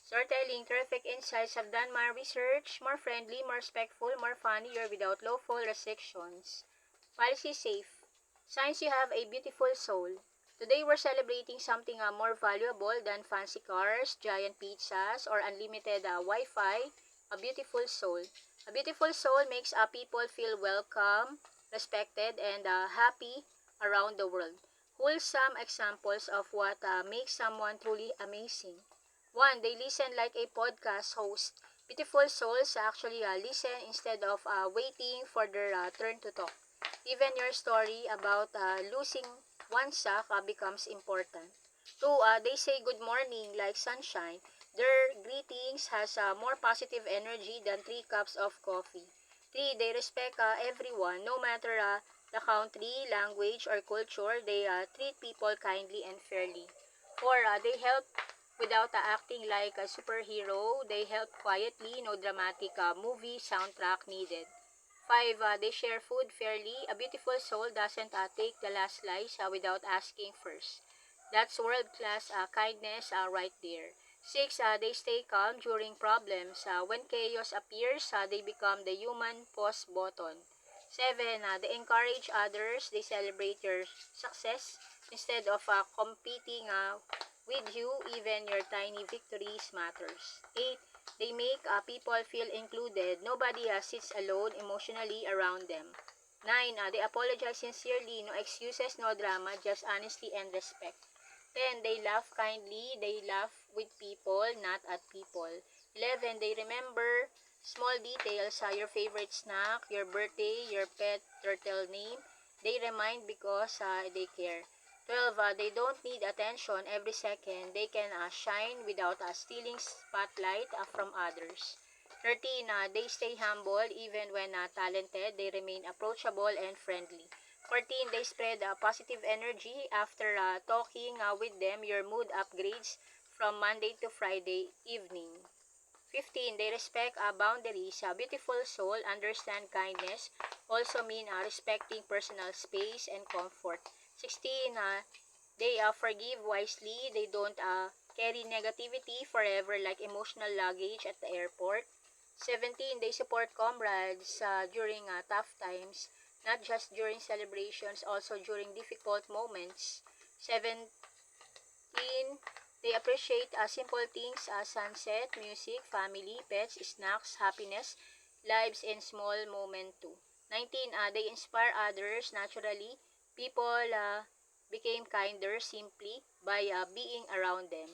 Storytelling, terrific insights. Have done my research. More friendly, more respectful, more funnier without lawful restrictions. Policy safe. Signs you have a beautiful soul. Today we're celebrating something more valuable than fancy cars, giant pizzas, or unlimited Wi-Fi. A beautiful soul. A beautiful soul makes people feel welcome, respected, and happy around the world. Wholesome examples of what makes someone truly amazing. One, they listen like a podcast host. Beautiful souls actually listen instead of waiting for their turn to talk. Even your story about losing one sock becomes important. Two, they say good morning like sunshine. Their greetings has more positive energy than 3 cups of coffee. Three, they respect everyone, no matter the country, language, or culture. They treat people kindly and fairly. Four, they help without acting like a superhero. They help quietly, no dramatic movie soundtrack needed. Five, they share food fairly. A beautiful soul doesn't take the last slice without asking first. That's world-class kindness right there. Six, they stay calm during problems. When chaos appears, they become the human pause button. Seven, they encourage others. They celebrate your success instead of competing with you. Even your tiny victories matters. Eight, they make people feel included. Nobody sits alone emotionally around them. Nine, they apologize sincerely. No excuses, no drama, just honesty and respect. 10, they laugh kindly. They laugh with people, not at people. 11, they remember small details, your favorite snack, your birthday, your pet turtle name. They remind because they care. 12, they don't need attention every second. They can shine without stealing spotlight from others. 13, they stay humble even when talented. They remain approachable and friendly. 14, they spread positive energy. After talking with them, your mood upgrades from Monday to Friday evening. 15, they respect boundaries. A beautiful soul understand kindness also mean respecting personal space and comfort. 16, they forgive wisely. They don't carry negativity forever like emotional luggage at the airport. 17, they support comrades during tough times, not just during celebrations, also during difficult moments. 17, they appreciate simple things as sunset, music, family, pets, snacks, happiness, lives in small moment too. 19, they inspire others naturally. People became kinder simply by being around them.